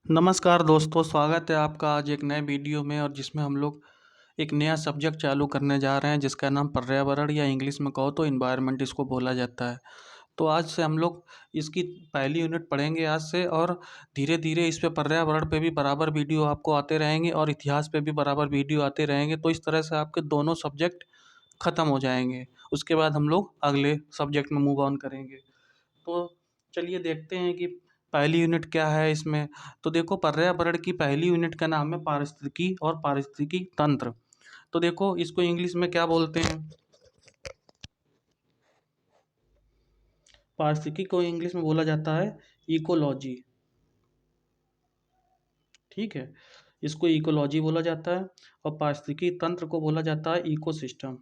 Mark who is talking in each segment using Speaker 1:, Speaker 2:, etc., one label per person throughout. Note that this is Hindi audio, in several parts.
Speaker 1: नमस्कार दोस्तों, स्वागत है आपका आज एक नए वीडियो में और जिसमें हम लोग एक नया सब्जेक्ट चालू करने जा रहे हैं जिसका नाम पर्यावरण या इंग्लिश में कहो तो इन्वायरमेंट इसको बोला जाता है। तो आज से हम लोग इसकी पहली यूनिट पढ़ेंगे आज से और धीरे धीरे इस पे पर्यावरण पे भी बराबर वीडियो आपको आते रहेंगे और इतिहास पे भी बराबर वीडियो आते रहेंगे। तो इस तरह से आपके दोनों सब्जेक्ट ख़त्म हो जाएंगे। उसके बाद हम लोग अगले सब्जेक्ट में मूव ऑन करेंगे। तो चलिए देखते हैं कि पहली यूनिट क्या है इसमें। तो देखो, पर्यावरण की पहली यूनिट का नाम है पारिस्थितिकी और पारिस्थितिकी तंत्र। तो देखो, इसको इंग्लिश में क्या बोलते हैं? पारिस्थितिकी को इंग्लिश में बोला जाता है इकोलॉजी। ठीक है, इसको इकोलॉजी बोला जाता है और पारिस्थितिकी तंत्र को बोला जाता है इकोसिस्टम।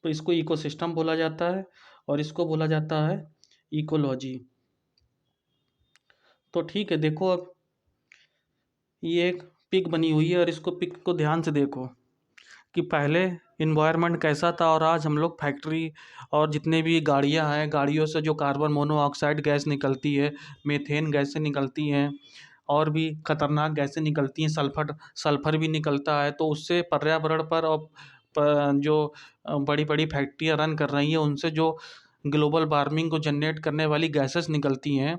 Speaker 1: तो इसको इकोसिस्टम बोला जाता है और इसको बोला जाता है इकोलॉजी। तो ठीक है, देखो अब ये एक पिक बनी हुई है और इसको पिक को ध्यान से देखो कि पहले इन्वायरमेंट कैसा था और आज हम लोग फैक्ट्री और जितने भी गाड़ियां हैं, गाड़ियों से जो कार्बन मोनोऑक्साइड गैस निकलती है, मीथेन गैसें निकलती हैं और भी खतरनाक गैसें निकलती हैं, सल्फर सल्फर भी निकलता है। तो उससे पर्यावरण पर और जो बड़ी बड़ी फैक्ट्रियाँ रन कर रही हैं उनसे जो ग्लोबल वार्मिंग को जनरेट करने वाली गैसेस निकलती हैं,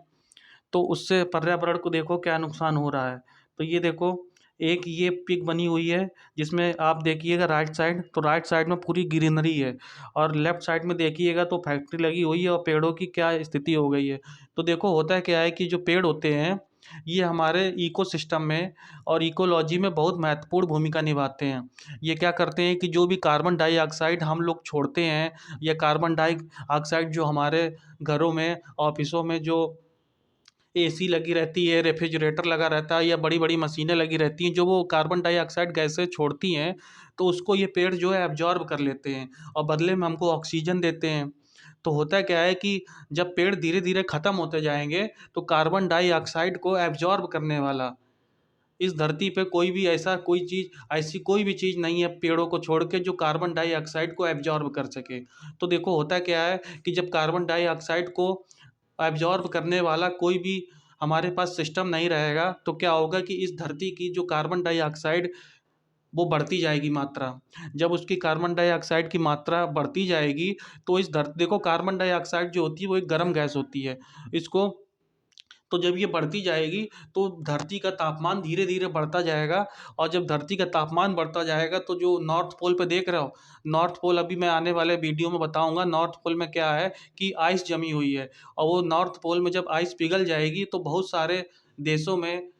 Speaker 1: तो उससे पर्यावरण को देखो क्या नुकसान हो रहा है। तो ये देखो, एक ये पिक बनी हुई है जिसमें आप देखिएगा राइट साइड, तो राइट साइड में पूरी ग्रीनरी है और लेफ्ट साइड में देखिएगा तो फैक्ट्री लगी हुई है और पेड़ों की क्या स्थिति हो गई है। तो देखो होता है क्या है कि जो पेड़ होते हैं ये हमारे इकोसिस्टम में और इकोलॉजी में बहुत महत्वपूर्ण भूमिका निभाते हैं। ये क्या करते हैं कि जो भी कार्बन डाइऑक्साइड हम लोग छोड़ते हैं या कार्बन डाइऑक्साइड जो हमारे घरों में, ऑफिसों में जो एसी लगी रहती है, रेफ्रिजरेटर लगा रहता है या बड़ी बड़ी मशीनें लगी रहती हैं, जो वो कार्बन डाइऑक्साइड गैसें छोड़ती हैं, तो उसको ये पेड़ जो है एब्जॉर्ब कर लेते हैं और बदले में हमको ऑक्सीजन देते हैं। तो होता क्या है कि जब पेड़ धीरे धीरे ख़त्म होते जाएंगे तो कार्बन डाइऑक्साइड को एब्जॉर्ब करने वाला इस धरती पे कोई भी ऐसा कोई चीज़ ऐसी कोई भी चीज़ नहीं है पेड़ों को छोड़ के जो कार्बन डाइऑक्साइड को एब्जॉर्ब कर सके। तो देखो होता क्या है कि जब कार्बन डाइऑक्साइड को एब्जॉर्ब करने वाला कोई भी हमारे पास सिस्टम नहीं रहेगा तो क्या होगा कि इस धरती की जो कार्बन डाइऑक्साइड वो बढ़ती जाएगी मात्रा। जब उसकी कार्बन डाइऑक्साइड की मात्रा बढ़ती जाएगी तो इस धरती, देखो कार्बन डाइऑक्साइड जो होती है वो एक गर्म गैस होती है। इसको तो जब ये बढ़ती जाएगी तो धरती का तापमान धीरे धीरे बढ़ता जाएगा और जब धरती का तापमान बढ़ता जाएगा तो जो नॉर्थ पोल पे देख रहे हो, नॉर्थ पोल अभी मैं आने वाले वीडियो में बताऊंगा नॉर्थ पोल में क्या है कि आइस जमी हुई है और वो नॉर्थ पोल में जब आइस पिघल जाएगी तो बहुत सारे देशों में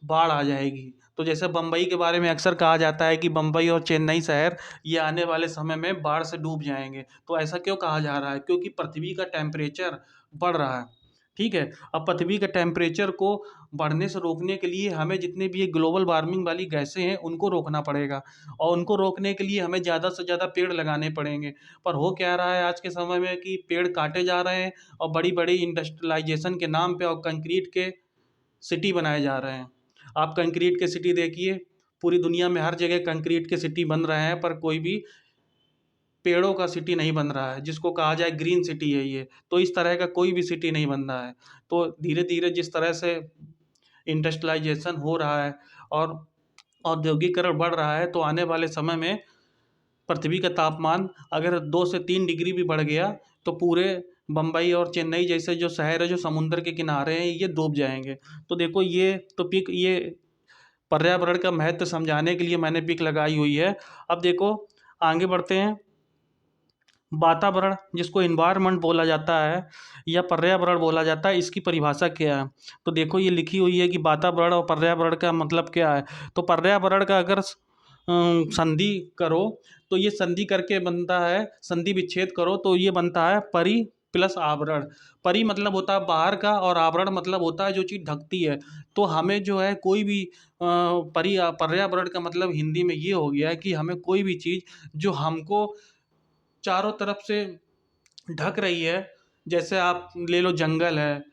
Speaker 1: बाढ़ आ जाएगी। तो जैसे बम्बई के बारे में अक्सर कहा जाता है कि बम्बई और चेन्नई शहर ये आने वाले समय में बाढ़ से डूब जाएंगे। तो ऐसा क्यों कहा जा रहा है? क्योंकि पृथ्वी का टेम्परेचर बढ़ रहा है। ठीक है, अब पृथ्वी के टेम्परेचर को बढ़ने से रोकने के लिए हमें जितने भी ये ग्लोबल वार्मिंग वाली गैसें हैं उनको रोकना पड़ेगा और उनको रोकने के लिए हमें ज़्यादा से ज़्यादा पेड़ लगाने पड़ेंगे। पर हो क्या रहा है आज के समय में कि पेड़ काटे जा रहे हैं और बड़ी बड़ी इंडस्ट्रियलाइजेशन के नाम पे और कंक्रीट के सिटी बनाए जा रहे हैं। आप कंक्रीट के सिटी देखिए, पूरी दुनिया में हर जगह कंक्रीट के सिटी बन रहे हैं पर कोई भी पेड़ों का सिटी नहीं बन रहा है जिसको कहा जाए ग्रीन सिटी है ये। तो इस तरह का कोई भी सिटी नहीं बन रहा है। तो धीरे धीरे जिस तरह से इंडस्ट्रियलाइजेशन हो रहा है और औद्योगिकरण बढ़ रहा है तो आने वाले समय में पृथ्वी का तापमान अगर 2 से 3 डिग्री भी बढ़ गया तो पूरे बम्बई और चेन्नई जैसे जो शहर है जो समुद्र के किनारे हैं ये डूब जाएंगे। तो देखो ये तो पिक ये पर्यावरण का महत्व समझाने के लिए मैंने पिक लगाई हुई है। अब देखो आगे बढ़ते हैं। वातावरण जिसको इन्वायरमेंट बोला जाता है या पर्यावरण बोला जाता है, इसकी परिभाषा क्या है? तो देखो ये लिखी हुई है कि वातावरण और पर्यावरण का मतलब क्या है। तो पर्यावरण का अगर संधि करो तो ये संधि करके बनता है, संधि विच्छेद करो तो ये बनता है परि प्लस आवरण। परि मतलब होता है बाहर का और आवरण मतलब होता है जो चीज़ ढकती है। तो हमें जो है कोई भी पर्यावरण का मतलब हिंदी में ये हो गया है कि हमें कोई भी चीज़ जो हमको चारों तरफ से ढक रही है, जैसे आप ले लो जंगल है,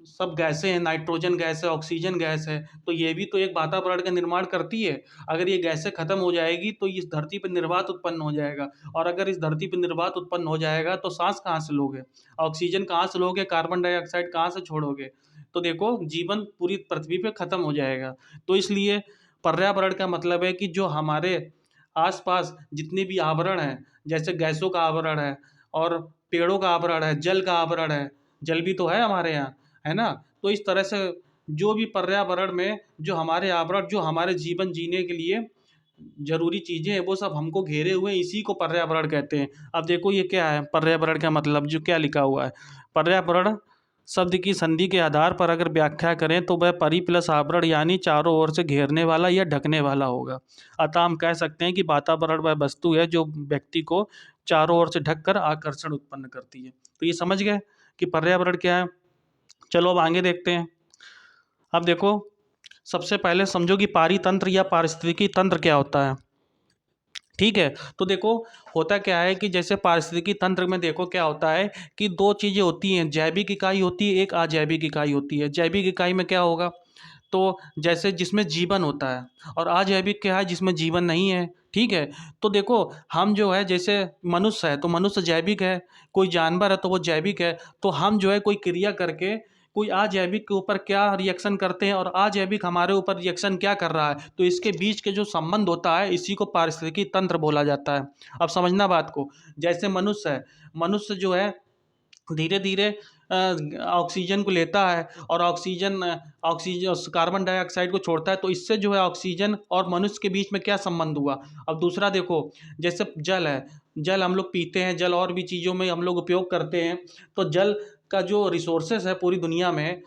Speaker 1: सब गैसें हैं, नाइट्रोजन गैस है, ऑक्सीजन गैस है, तो ये भी तो एक वातावरण का निर्माण करती है। अगर ये गैसें खत्म हो जाएगी तो इस धरती पर निर्वात उत्पन्न हो जाएगा, और अगर इस धरती पर निर्वात उत्पन्न हो जाएगा तो सांस कहाँ से लोगे, ऑक्सीजन कहाँ से लोगे, कार्बन डाइऑक्साइड कहाँ से छोड़ोगे। तो देखो जीवन पूरी पृथ्वी पे खत्म हो जाएगा। तो इसलिए पर्यावरण का मतलब है कि जो हमारे आसपास जितने भी आवरण हैं, जैसे गैसों का आवरण है और पेड़ों का आवरण है, जल का आवरण है, जल भी तो है हमारे यहाँ, है ना। तो इस तरह से जो भी पर्यावरण में जो हमारे आवरण, जो हमारे जीवन जीने के लिए जरूरी चीजें हैं, वो सब हमको घेरे हुए हैं, इसी को पर्यावरण कहते हैं। अब देखो ये क्या है पर्यावरण का मतलब, जो क्या लिखा हुआ है, पर्यावरण शब्द की संधि के आधार पर अगर व्याख्या करें तो वह परि प्लस आवरण यानी चारों ओर से घेरने वाला या ढकने वाला होगा। अतः हम कह सकते हैं कि वातावरण वह वस्तु है जो व्यक्ति को चारों ओर से ढककर आकर्षण उत्पन्न करती है। तो ये समझ गए कि पर्यावरण क्या है। चलो अब आगे देखते हैं। अब देखो सबसे पहले समझो कि पारितंत्र या पारिस्थितिकी तंत्र क्या होता है। ठीक है, तो देखो होता क्या है कि जैसे पारिस्थितिकी तंत्र में देखो क्या होता है कि दो चीज़ें होती हैं, जैविक इकाई होती है, एक अजैविक इकाई होती है। जैविक इकाई में क्या होगा, तो जैसे जिसमें जीवन होता है, और अजैविक क्या है, जिसमें जीवन नहीं है। ठीक है, तो देखो हम जो है जैसे मनुष्य है तो मनुष्य जैविक है, कोई जानवर है तो वो जैविक है। तो हम जो है कोई क्रिया करके कोई अजैविक के ऊपर क्या रिएक्शन करते हैं और अजैविक हमारे ऊपर रिएक्शन क्या कर रहा है, तो इसके बीच के जो संबंध होता है इसी को पारिस्थितिकी तंत्र बोला जाता है। अब समझना बात को, जैसे मनुष्य है, मनुष्य जो है धीरे धीरे ऑक्सीजन को लेता है और ऑक्सीजन कार्बन डाइऑक्साइड को छोड़ता है, तो इससे जो है ऑक्सीजन और मनुष्य के बीच में क्या संबंध हुआ। अब दूसरा देखो, जैसे जल है, जल हम लोग पीते हैं, जल और भी चीज़ों में हम लोग उपयोग करते हैं। तो जल का जो रिसोर्सेस है पूरी दुनिया में,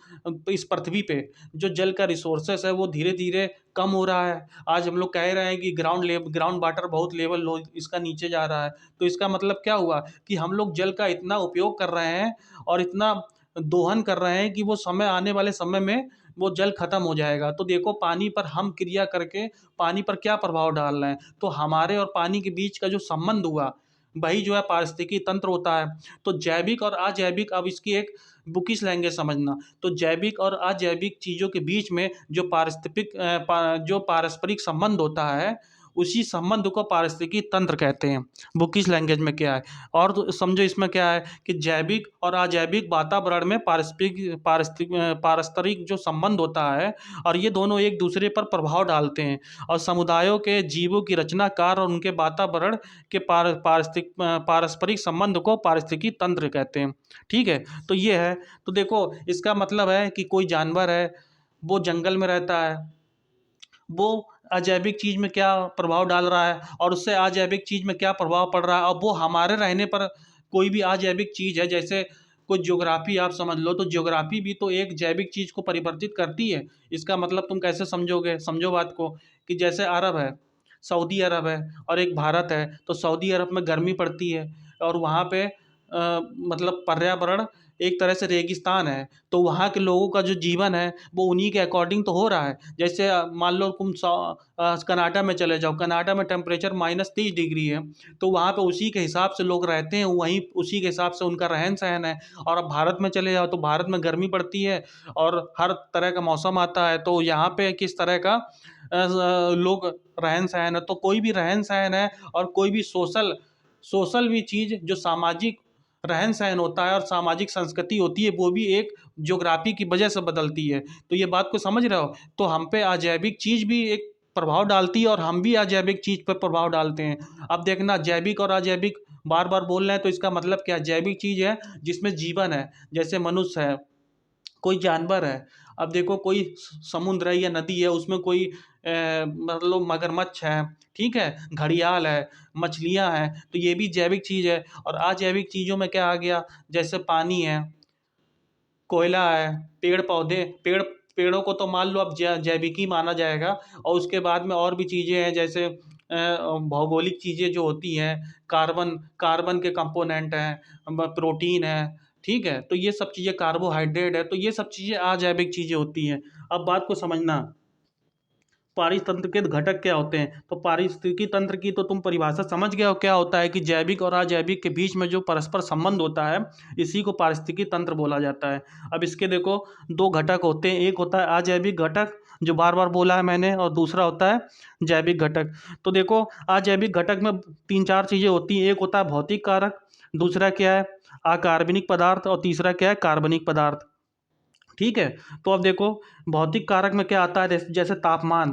Speaker 1: इस पृथ्वी पे जो जल का रिसोर्सेस है वो धीरे धीरे कम हो रहा है। आज हम लोग कह रहे हैं कि ग्राउंड वाटर बहुत लेवल लो इसका नीचे जा रहा है। तो इसका मतलब क्या हुआ कि हम लोग जल का इतना उपयोग कर रहे हैं और इतना दोहन कर रहे हैं कि वो समय आने वाले समय में वो जल खत्म हो जाएगा। तो देखो पानी पर हम क्रिया करके पानी पर क्या प्रभाव डाल रहे हैं, तो हमारे और पानी के बीच का जो संबंध हुआ वही जो है पारिस्थितिकी तंत्र होता है। तो जैविक और अजैविक, अब इसकी एक बुकिश लैंग्वेज समझना, तो जैविक और अजैविक चीज़ों के बीच में जो जो पारस्परिक संबंध होता है उसी संबंध को पारिस्थितिकी तंत्र कहते हैं। बुकिश लैंग्वेज में क्या है, और तो समझो इसमें क्या है कि जैविक और अजैविक वातावरण में पारस्परिक जो संबंध होता है, और ये दोनों एक दूसरे पर प्रभाव डालते हैं, और समुदायों के जीवों की रचना कार्य और उनके वातावरण के पारस्परिक संबंध को पारिस्थितिकी तंत्र कहते हैं। ठीक है, तो ये है। तो देखो इसका मतलब है कि कोई जानवर है वो जंगल में रहता है, वो अजैविक चीज़ में क्या प्रभाव डाल रहा है और उससे अजैविक चीज़ में क्या प्रभाव पड़ रहा है। अब वो हमारे रहने पर कोई भी अजैविक चीज़ है, जैसे कोई ज्योग्राफी आप समझ लो, तो ज्योग्राफी भी तो एक जैविक चीज़ को परिवर्तित करती है। इसका मतलब तुम कैसे समझोगे, समझो बात को, कि जैसे अरब है, सऊदी अरब है और एक भारत है, तो सऊदी अरब में गर्मी पड़ती है और वहाँ पे मतलब पर्यावरण एक तरह से रेगिस्तान है, तो वहाँ के लोगों का जो जीवन है वो उन्हीं के अकॉर्डिंग तो हो रहा है। जैसे मान लो तुम कनाडा में चले जाओ, कनाडा में टेम्परेचर -30 डिग्री है, तो वहाँ पे उसी के हिसाब से लोग रहते हैं, वहीं उसी के हिसाब से उनका रहन सहन है। और अब भारत में चले जाओ तो भारत में गर्मी पड़ती है और हर तरह का मौसम आता है, तो यहाँ पे किस तरह का लोग रहन सहन है, तो कोई भी रहन सहन है और कोई भी सोशल सोशल भी चीज़ जो सामाजिक रहन सहन होता है और सामाजिक संस्कृति होती है, वो भी एक ज्योग्राफी की वजह से बदलती है। तो ये बात को समझ रहे हो, तो हम पे अजैविक चीज़ भी एक प्रभाव डालती है और हम भी अजैविक चीज़ पर प्रभाव डालते हैं। अब देखना जैविक और अजैविक बार बार बोल रहे हैं, तो इसका मतलब क्या है, जैविक चीज़ है जिसमें जीवन है, जैसे मनुष्य है, कोई जानवर है। अब देखो कोई समुद्र है या नदी है, उसमें कोई मतलब मगरमच्छ है, ठीक है, घड़ियाल है, मछलियाँ हैं, तो ये भी जैविक चीज़ है। और अजैविक चीज़ों में क्या आ गया, जैसे पानी है, कोयला है, पेड़ पौधे, पेड़ों को तो मान लो अब जैविक ही माना जाएगा। और उसके बाद में और भी चीज़ें हैं, जैसे भौगोलिक चीज़ें जो होती हैं, कार्बन कार्बन के कंपोनेंट हैं, प्रोटीन है, ठीक है, तो ये सब चीज़ें, कार्बोहाइड्रेट है, तो ये सब चीज़ें अजैविक चीज़ें होती हैं। अब बात को समझना, पारिस्थितिकी के घटक क्या होते हैं? तो पारिस्थितिकी तंत्र की तो तुम परिभाषा समझ गए हो क्या होता है, कि जैविक और अजैविक के बीच में जो परस्पर संबंध होता है, इसी को पारिस्थितिकी तंत्र बोला जाता है। अब इसके देखो दो घटक होते हैं, एक होता है अजैविक घटक जो बार बार बोला है मैंने, और दूसरा होता है जैविक घटक। तो देखो अजैविक घटक में तीन चार चीज़ें होती हैं, एक होता है भौतिक कारक, दूसरा क्या है अकार्बनिक पदार्थ, और तीसरा क्या है कार्बनिक पदार्थ। ठीक है। तो अब देखो भौतिक कारक में क्या आता है, जैसे तापमान।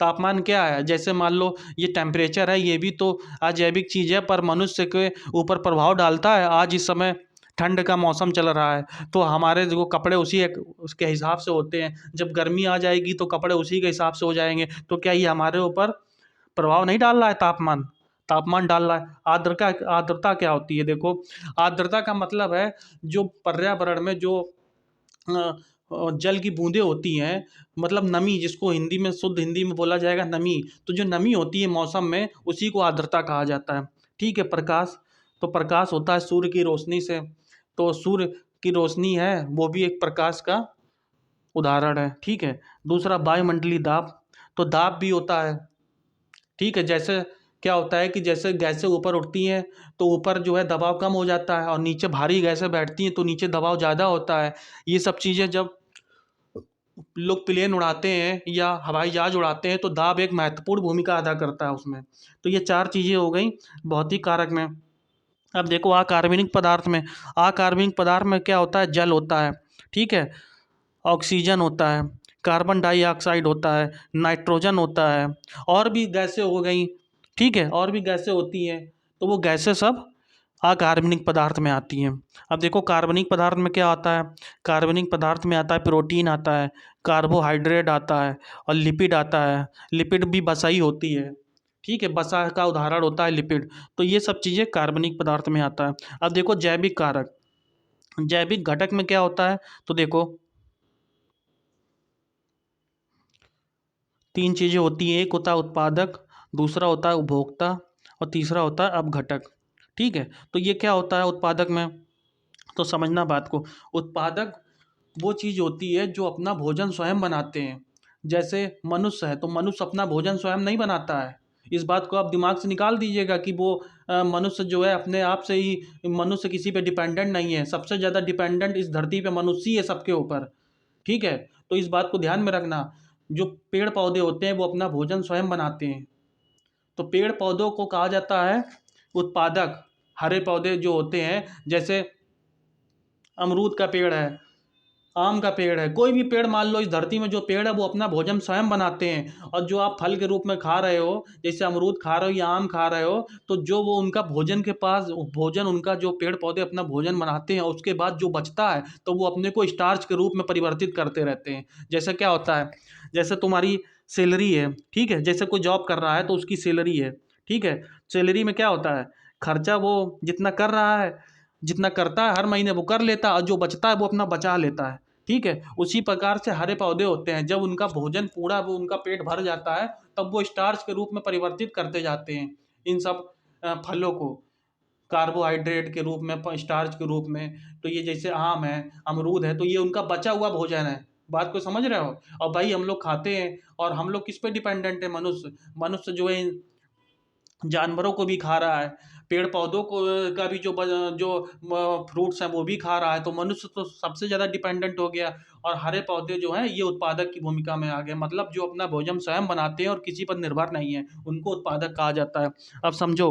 Speaker 1: तापमान क्या है, जैसे मान लो ये टेम्परेचर है, ये भी तो अजैविक चीज़ है, पर मनुष्य के ऊपर प्रभाव डालता है। आज इस समय ठंड का मौसम चल रहा है, तो हमारे जो कपड़े उसके हिसाब से होते हैं। जब गर्मी आ जाएगी तो कपड़े उसी के हिसाब से हो जाएंगे। तो क्या ये हमारे ऊपर प्रभाव नहीं डाल रहा है? तापमान तापमान डाल रहा है। आर्द्रता आर्द्रता क्या होती है? देखो आर्द्रता का मतलब है जो पर्यावरण में जो जल की बूंदें होती हैं, मतलब नमी, जिसको हिंदी में शुद्ध हिंदी में बोला जाएगा नमी। तो जो नमी होती है मौसम में, उसी को आर्द्रता कहा जाता है। ठीक है। प्रकाश, तो प्रकाश होता है सूर्य की रोशनी से। तो सूर्य की रोशनी है वो भी एक प्रकाश का उदाहरण है। ठीक है। दूसरा वायुमंडलीय दाब, तो दाब भी होता है। ठीक है। जैसे क्या होता है कि जैसे गैसें ऊपर उठती हैं तो ऊपर जो है दबाव कम हो जाता है, और नीचे भारी गैसें बैठती हैं तो नीचे दबाव ज़्यादा होता है। ये सब चीज़ें जब लोग प्लेन उड़ाते हैं या हवाई जहाज उड़ाते हैं तो दाब एक महत्वपूर्ण भूमिका अदा करता है उसमें। तो ये चार चीज़ें हो गई भौतिक कारक में। अब देखो अकार्बनिक पदार्थ में, अकार्बनिक पदार्थ में क्या होता है, जल होता है। ठीक है। ऑक्सीजन होता है, कार्बन डाइऑक्साइड होता है, नाइट्रोजन होता है, और भी गैसें हो गई। ठीक है। और भी गैसें होती हैं। तो वो गैसें सब अकार्बनिक पदार्थ में आती हैं। अब देखो कार्बनिक पदार्थ में क्या आता है, कार्बनिक पदार्थ में आता है प्रोटीन आता है, कार्बोहाइड्रेट आता है, और लिपिड आता है। लिपिड भी वसा ही होती है। ठीक है। वसा का उदाहरण होता है लिपिड। तो ये सब चीज़ें कार्बनिक पदार्थ में आता है। अब देखो जैविक कारक, जैविक घटक में क्या होता है, तो देखो तीन चीज़ें होती हैं, एक होता है उत्पादक, दूसरा होता है उपभोक्ता, और तीसरा होता है अपघटक। ठीक है। तो ये क्या होता है उत्पादक में, तो समझना बात को। उत्पादक वो चीज़ होती है जो अपना भोजन स्वयं बनाते हैं। जैसे मनुष्य है, तो मनुष्य अपना भोजन स्वयं नहीं बनाता है। इस बात को आप दिमाग से निकाल दीजिएगा कि वो मनुष्य जो है अपने आप से ही, मनुष्य किसी पे डिपेंडेंट नहीं है। सबसे ज़्यादा डिपेंडेंट इस धरती पे मनुष्य ही है सबके ऊपर। ठीक है। तो इस बात को ध्यान में रखना। जो पेड़ पौधे होते हैं वो अपना भोजन स्वयं बनाते हैं। तो पेड़ पौधों को कहा जाता है उत्पादक। हरे पौधे जो होते हैं, जैसे अमरूद का पेड़ है, आम का पेड़ है, कोई भी पेड़ मान लो इस धरती में जो पेड़ है वो अपना भोजन स्वयं बनाते हैं। और जो आप फल के रूप में खा रहे हो, जैसे अमरूद खा रहे हो या आम खा रहे हो, तो जो वो उनका भोजन के पास भोजन, उनका जो पेड़ पौधे अपना भोजन बनाते हैं, उसके बाद जो बचता है तो वो अपने को स्टार्च के रूप में परिवर्तित करते रहते हैं। जैसे क्या होता है, जैसे तुम्हारी सैलरी है। ठीक है। जैसे कोई जॉब कर रहा है तो उसकी सैलरी है। ठीक है। सैलरी में क्या होता है, खर्चा वो जितना कर रहा है, जितना करता है हर महीने वो कर लेता है, और जो बचता है वो अपना बचा लेता है। ठीक है। उसी प्रकार से हरे पौधे होते हैं, जब उनका भोजन पूरा, वो उनका पेट भर जाता है, तब वो स्टार्च के रूप में परिवर्तित करते जाते हैं इन सब फलों को, कार्बोहाइड्रेट के रूप में, स्टार्च के रूप में। तो ये जैसे आम है, अमरूद है, तो ये उनका बचा हुआ भोजन है। बात को समझ रहे हो? और भाई हम लोग खाते हैं, और हम लोग किस पे डिपेंडेंट है, मनुष्य। मनुष्य जो है जानवरों को भी खा रहा है, पेड़ पौधों को का भी जो फ्रूट्स हैं वो भी खा रहा है। तो मनुष्य तो सबसे ज़्यादा डिपेंडेंट हो गया। और हरे पौधे जो हैं ये उत्पादक की भूमिका में आ गए, मतलब जो अपना भोजन स्वयं बनाते हैं और किसी पर निर्भर नहीं है, उनको उत्पादक कहा जाता है। अब समझो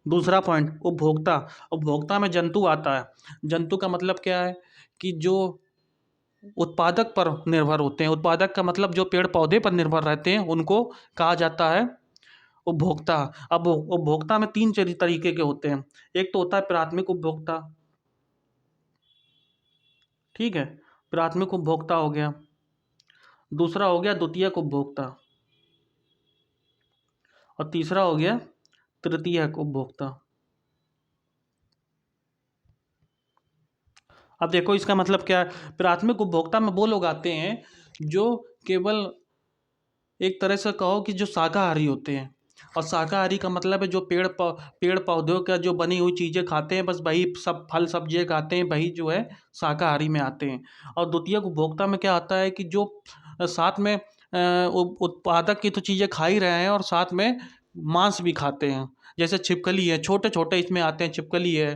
Speaker 1: दूसरा पॉइंट, उपभोक्ता। उपभोक्ता में जंतु आता है। जंतु का मतलब क्या है, कि जो उत्पादक पर निर्भर होते हैं। उत्पादक का मतलब जो पेड़ पौधे पर निर्भर रहते हैं, उनको कहा जाता है उपभोक्ता। अब उपभोक्ता में तीन तरीके के होते हैं। एक तो होता है प्राथमिक उपभोक्ता। ठीक है। प्राथमिक उपभोक्ता हो गया। दूसरा हो गया द्वितीयक उपभोक्ता, और तीसरा हो गया तृतीयक उपभोक्ता। अब देखो इसका मतलब क्या है। प्राथमिक उपभोक्ता में वो लोग आते हैं जो केवल एक तरह से कहो कि जो शाकाहारी होते हैं। और शाकाहारी का मतलब है जो पेड़ पौधों का जो बनी हुई चीज़ें खाते हैं, बस वही सब फल सब्जियाँ खाते हैं, वही जो है शाकाहारी में आते हैं। और द्वितीयक उपभोक्ता में क्या आता है कि जो साथ में उत्पादक की तो चीज़ें खा ही रहे हैं और साथ में मांस भी खाते हैं। जैसे छिपकली है, छोटे छोटे इसमें आते हैं, छिपकली है,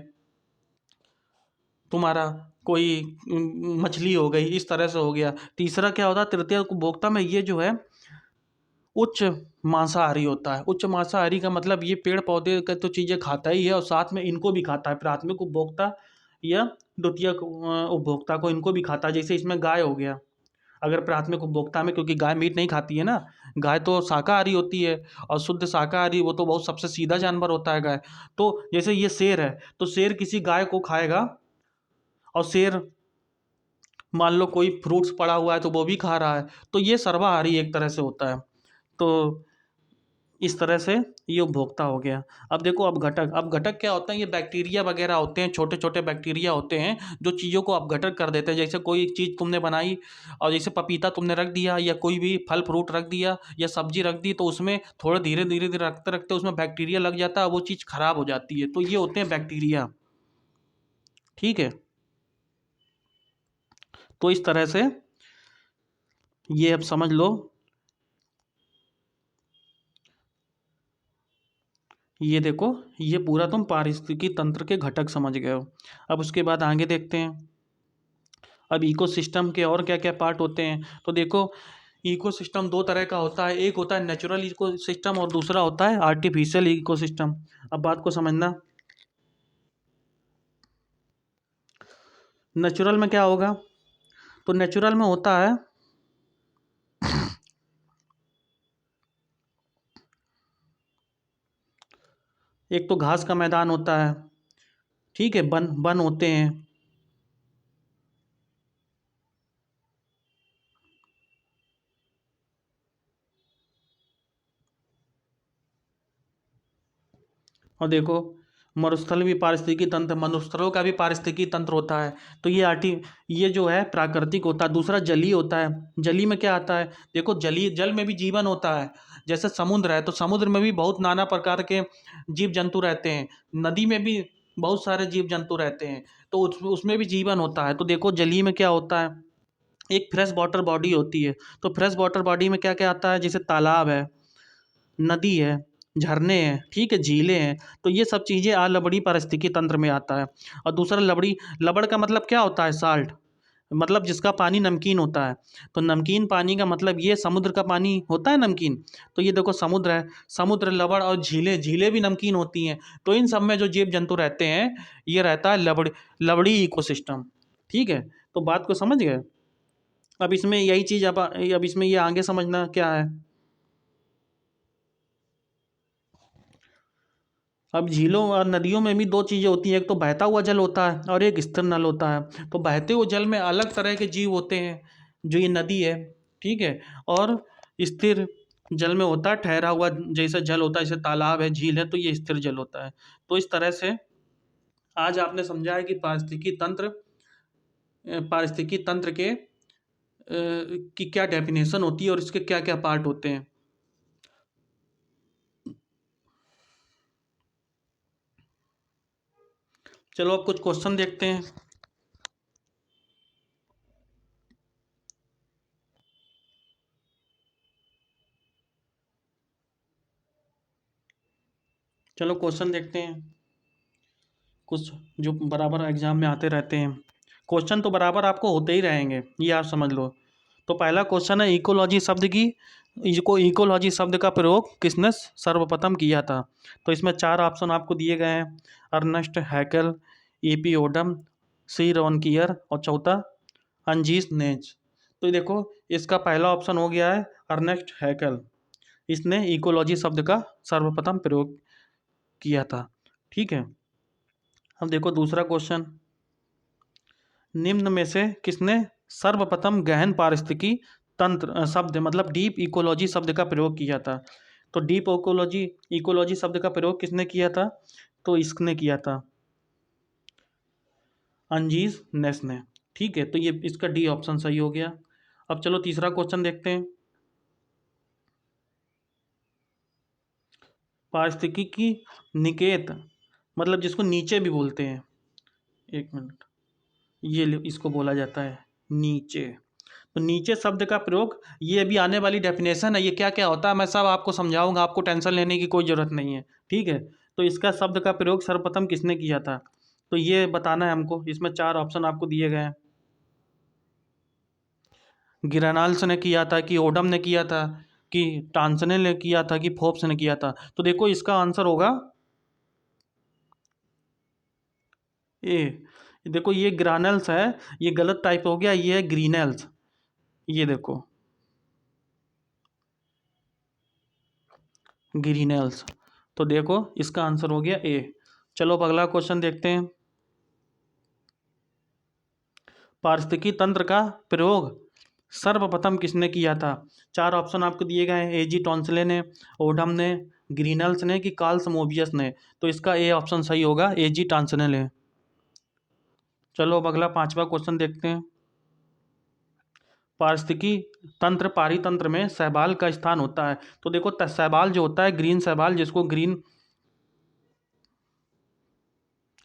Speaker 1: तुम्हारा कोई मछली हो गई, इस तरह से हो गया। तीसरा क्या होता है, तृतीय उपभोक्ता में ये जो है उच्च मांसाहारी होता है। उच्च मांसाहारी का मतलब ये पेड़ पौधे का तो चीज़ें खाता ही है और साथ में इनको भी खाता है, प्राथमिक उपभोक्ता या द्वितीय उपभोक्ता को इनको भी खाता है। जैसे इसमें गाय हो गया, अगर प्राथमिक उपभोक्ता में, क्योंकि गाय मीट नहीं खाती है ना, गाय तो शाकाहारी होती है और शुद्ध शाकाहारी, वो तो बहुत सबसे सीधा जानवर होता है गाय। तो जैसे ये शेर है, तो शेर किसी गाय को खाएगा और शेर मान लो कोई फ्रूट्स पड़ा हुआ है तो वो भी खा रहा है, तो ये सर्वाहारी एक तरह से होता है। तो इस तरह से ये उपभोक्ता हो गया। अब देखो, अब घटक क्या होता है, ये बैक्टीरिया वगैरह होते हैं, छोटे छोटे बैक्टीरिया होते हैं जो चीज़ों को अपघटक कर देते हैं। जैसे कोई चीज़ तुमने बनाई और जैसे पपीता तुमने रख दिया या कोई भी फल फ्रूट रख दिया या सब्जी रख दी, तो उसमें थोड़ा धीरे धीरे धीरे रखते रखते उसमें बैक्टीरिया लग जाता है, वो चीज़ खराब हो जाती है, तो ये होते हैं बैक्टीरिया। ठीक है, तो इस तरह से ये अब समझ लो, ये देखो, ये पूरा तुम पारिस्थितिकी तंत्र के घटक समझ गए हो। अब उसके बाद आगे देखते हैं, अब इकोसिस्टम के और क्या क्या पार्ट होते हैं। तो देखो, इकोसिस्टम दो तरह का होता है, एक होता है नेचुरल इकोसिस्टम और दूसरा होता है आर्टिफिशियल इकोसिस्टम। अब बात को समझना, नेचुरल में क्या होगा, तो नेचुरल में होता है, एक तो घास का मैदान होता है, ठीक है, वन वन होते हैं, और देखो मरुस्थल भी पारिस्थितिकी तंत्र, मरुस्थलों का भी पारिस्थितिकी तंत्र होता है। तो ये जो है प्राकृतिक होता है। दूसरा जलीय होता है। जली में क्या आता है, देखो जलीय, जल में भी जीवन होता है। जैसे समुद्र है, तो समुद्र में भी बहुत नाना प्रकार के जीव जंतु रहते हैं, नदी में भी बहुत सारे जीव जंतु रहते हैं, तो उसमें भी जीवन होता है। तो देखो जलीय में क्या होता है, एक फ्रेश वाटर बॉडी होती है। तो फ्रेश वाटर बॉडी में क्या क्या आता है, जैसे तालाब है, नदी है, झरने हैं, ठीक है, झीलें हैं। तो ये सब चीज़ें लवणीय पारिस्थितिकी तंत्र में आता है। और दूसरा लवड़ी, लवण का मतलब क्या होता है, साल्ट, मतलब जिसका पानी नमकीन होता है। तो नमकीन पानी का मतलब ये समुद्र का पानी होता है नमकीन। तो ये देखो समुद्र है, समुद्र, लवण और झीलें, झीलें भी नमकीन होती हैं। तो इन सब में जो जीव जंतु रहते हैं, ये रहता है लवड़ी इकोसिस्टम। ठीक है, तो बात को समझ गए। अब इसमें यही चीज़, अब इसमें ये आगे समझना क्या है। अब झीलों और नदियों में भी दो चीज़ें होती हैं, एक तो बहता हुआ जल होता है और एक स्थिर नल होता है। तो बहते हुए जल में अलग तरह के जीव होते हैं, जो ये नदी है, ठीक है, और स्थिर जल में होता है ठहरा हुआ जैसे जल होता है, जैसे तालाब है, झील है, तो ये स्थिर जल होता है। तो इस तरह से आज आपने समझा है कि पारिस्थितिकी तंत्र के की क्या डेफिनेशन होती है और इसके क्या क्या पार्ट होते हैं। चलो अब कुछ क्वेश्चन देखते हैं। चलो क्वेश्चन देखते हैं, कुछ जो बराबर एग्जाम में आते रहते हैं। क्वेश्चन तो बराबर आपको होते ही रहेंगे, ये आप समझ लो। तो पहला क्वेश्चन है, इकोलॉजी शब्द की, इकोलॉजी शब्द का प्रयोग किसने सर्वप्रथम किया था। तो इसमें चार ऑप्शन आपको दिए गए हैं, अर्नेस्ट हैकेल, ईपी ओडम, सी रोनकियर और चौथा अंजीस नेज। तो ये देखो, इसका पहला ऑप्शन हो गया है अर्नेस्ट हैकेल, इसने इकोलॉजी शब्द का सर्वप्रथम प्रयोग किया था। ठीक है, अब देखो दूसरा क्वेश्चन, निम्न में से किसने सर्वप्रथम गहन पारिस्थितिकी तंत्र शब्द मतलब डीप इकोलॉजी शब्द का प्रयोग किया था। तो डीप इकोलॉजी इकोलॉजी शब्द का प्रयोग किसने किया था, तो इसने किया था अंजीज नेस ने। ठीक है, तो ये इसका डी ऑप्शन सही हो गया। अब चलो तीसरा क्वेश्चन देखते हैं, पारिस्थितिकी की निकेत मतलब जिसको नीचे भी बोलते हैं, एक मिनट, इसको बोला जाता है नीचे। तो नीचे शब्द का प्रयोग, ये अभी आने वाली डेफिनेशन है, ये क्या क्या होता है मैं सब आपको समझाऊंगा, आपको टेंशन लेने की कोई ज़रूरत नहीं है, ठीक है। तो इसका शब्द का प्रयोग सर्वप्रथम किसने किया था, तो ये बताना है हमको। इसमें चार ऑप्शन आपको दिए गए हैं। गिरानाल्स ने किया था, कि ओडम ने किया था, कि टांसने ने किया था, कि फोप्स ने किया था। तो देखो इसका आंसर होगा ए। देखो ये ग्रानल्स है, ये गलत टाइप हो गया, ये है ग्रीनल्स। ये देखो ग्रीनल्स। तो देखो इसका आंसर हो गया ए। चलो अब अगला क्वेश्चन देखते हैं। पारिस्थितिकी तंत्र का प्रयोग सर्वप्रथम किसने किया था। चार ऑप्शन आपको दिए गए हैं, एजी टॉन्सले ने, ओडम ने, ग्रीनल्स ने, कि कार्ल मोबियस ने। तो इसका ए ऑप्शन सही होगा, एजी टॉन्सले ने। चलो अब अगला पांचवा क्वेश्चन देखते हैं। पारिस्थितिकी तंत्र पारितंत्र में शैवाल का स्थान होता है। तो देखो शैवाल जो होता है, ग्रीन शैवाल, जिसको ग्रीन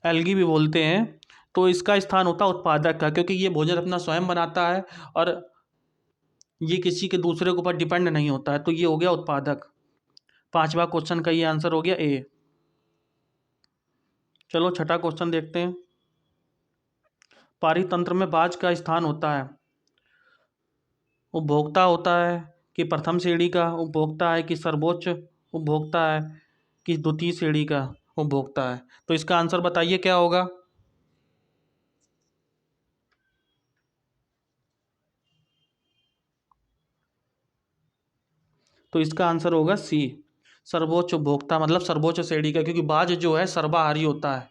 Speaker 1: एल्गी भी बोलते हैं, तो इसका स्थान होता है उत्पादक का, क्योंकि ये भोजन अपना स्वयं बनाता है और ये किसी के दूसरे के ऊपर डिपेंड नहीं होता है। तो ये हो गया उत्पादक। पांचवा क्वेश्चन का ये आंसर हो गया ए। चलो छठा क्वेश्चन देखते हैं। पारितंत्र में बाज का स्थान होता है, उपभोक्ता होता है, कि प्रथम श्रेणी का उपभोक्ता है, कि सर्वोच्च उपभोक्ता है, कि द्वितीय श्रेणी का उपभोक्ता है। तो इसका आंसर बताइए क्या होगा। तो इसका आंसर होगा सी, सर्वोच्च उपभोक्ता, मतलब सर्वोच्च श्रेणी का, क्योंकि बाज जो है सर्वाहारी होता है।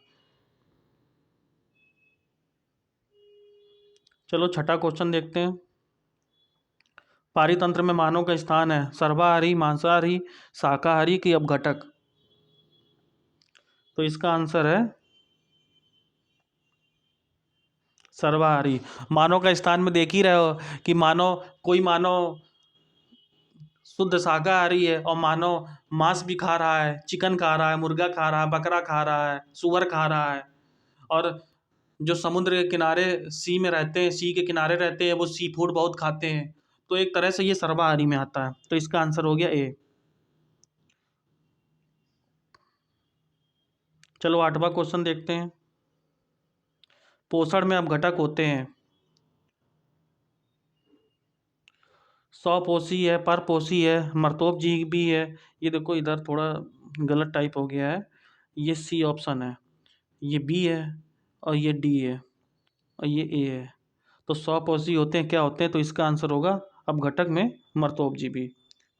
Speaker 1: चलो छठा क्वेश्चन देखते हैं। पारितंत्र में मानव का स्थान है सर्वाहारी, मांसाहारी, शाकाहारी, की अपघटक। तो इसका आंसर है सर्वाहारी। मानव का स्थान में देख ही रहे हो कि मानव, कोई मानव शुद्ध शाकाहारी है और मानव मांस भी खा रहा है, चिकन खा रहा है, मुर्गा खा रहा है, बकरा खा रहा है, सुअर खा रहा है। और जो समुद्र के किनारे, सी में रहते हैं, सी के किनारे रहते हैं, वो सी फूड बहुत खाते हैं। तो एक तरह से ये सर्वाहारी में आता है। तो इसका आंसर हो गया ए। चलो आठवां क्वेश्चन देखते हैं। पोषण में अपघटक होते हैं, स्वपोषी है, परपोषी है, मर्तोपजीवी है। ये देखो इधर थोड़ा गलत टाइप हो गया है, ये सी ऑप्शन है, ये बी है, और ये डी है, और ये ए है। तो स्वपोषी होते हैं, क्या होते हैं, तो इसका आंसर होगा अपघटक में मर्तोपजीवी।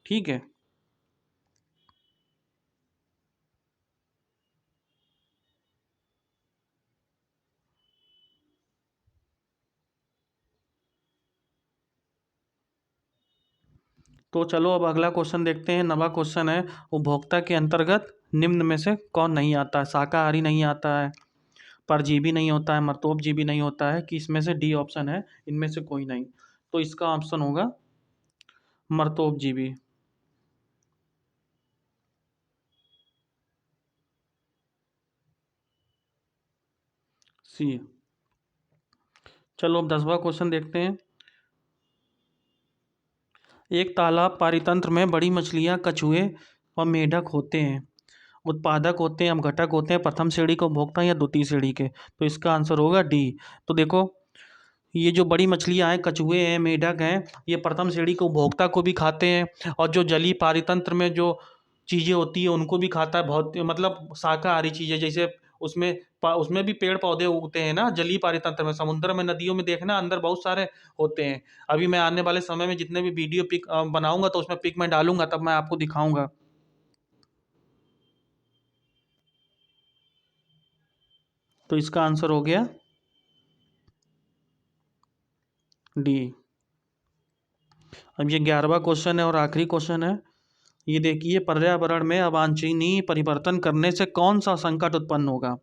Speaker 1: ठीक है। तो चलो अब अगला क्वेश्चन देखते हैं। नवा क्वेश्चन है, उपभोक्ता के अंतर्गत निम्न में से कौन नहीं आता है। शाकाहारी नहीं आता है, परजीवी नहीं होता है, मर्तोपजीवी नहीं होता है, कि इसमें से डी ऑप्शन है, इनमें से कोई नहीं। तो इसका ऑप्शन होगा मर्तोपजीवी, सी। चलो अब 10वां क्वेश्चन देखते हैं। एक तालाब पारितंत्र में बड़ी मछलियाँ, कछुए और मेढक होते हैं, उत्पादक होते हैं, अपघटक होते हैं, प्रथम श्रेणी के उपभोक्ता या द्वितीय श्रेणी के। तो इसका आंसर होगा डी। तो देखो ये जो बड़ी मछलियाँ हैं, कछुए हैं, मेढक हैं, ये प्रथम श्रेणी के उपभोक्ता को भी खाते हैं, और जो जलीय पारितंत्र में जो चीज़ें होती है उनको भी खाता है, बहुत मतलब शाकाहारी चीज़ें, जैसे उसमें उसमें भी पेड़ पौधे उगते हैं ना, जलीय पारितंत्र में, समुद्र में, नदियों में देखना अंदर बहुत सारे होते हैं। अभी मैं आने वाले समय में जितने भी वीडियो पिक बनाऊंगा, तो उसमें पिक मैं डालूंगा, तब मैं आपको दिखाऊंगा। तो इसका आंसर हो गया डी। अब ये 11वां क्वेश्चन है और आखिरी क्वेश्चन है। ये देखिए, पर्यावरण में अवांछनीय परिवर्तन करने से कौन सा संकट उत्पन्न होगा।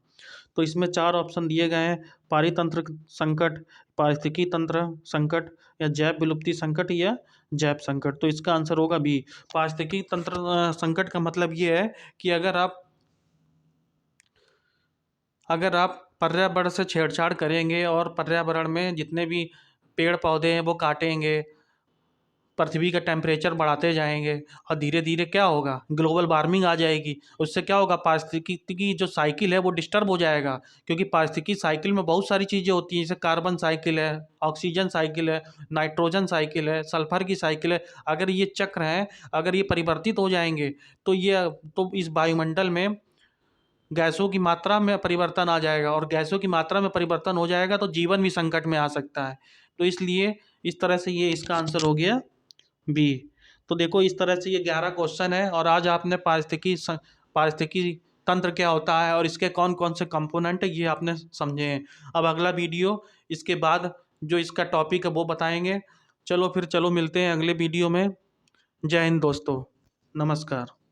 Speaker 1: तो इसमें चार ऑप्शन दिए गए हैं, पारितंत्र संकट, पारिस्थितिकी तंत्र संकट, या जैव विलुप्ति संकट, या जैव संकट। तो इसका आंसर होगा बी, पारिस्थितिकी तंत्र संकट। का मतलब ये है कि अगर आप पर्यावरण से छेड़छाड़ करेंगे और पर्यावरण में जितने भी पेड़ पौधे हैं वो काटेंगे, पृथ्वी का टेम्परेचर बढ़ाते जाएंगे, और धीरे धीरे क्या होगा, ग्लोबल वार्मिंग आ जाएगी। उससे क्या होगा, पारिस्थितिकी जो साइकिल है वो डिस्टर्ब हो जाएगा, क्योंकि पारिस्थितिकी साइकिल में बहुत सारी चीज़ें होती हैं, जैसे कार्बन साइकिल है, ऑक्सीजन साइकिल है, नाइट्रोजन साइकिल है, सल्फर की साइकिल है। अगर ये चक्र हैं, अगर ये परिवर्तित हो जाएंगे तो ये तो इस वायुमंडल में गैसों की मात्रा में परिवर्तन आ जाएगा, और गैसों की मात्रा में परिवर्तन हो जाएगा तो जीवन भी संकट में आ सकता है। तो इसलिए इस तरह से ये इसका आंसर हो गया बी। तो देखो इस तरह से ये 11 क्वेश्चन है, और आज आपने पारिस्थितिकी तंत्र क्या होता है और इसके कौन कौन से कंपोनेंट है ये आपने समझे हैं। अब अगला वीडियो इसके बाद जो इसका टॉपिक है वो बताएंगे। चलो फिर, चलो मिलते हैं अगले वीडियो में। जय हिंद दोस्तों, नमस्कार।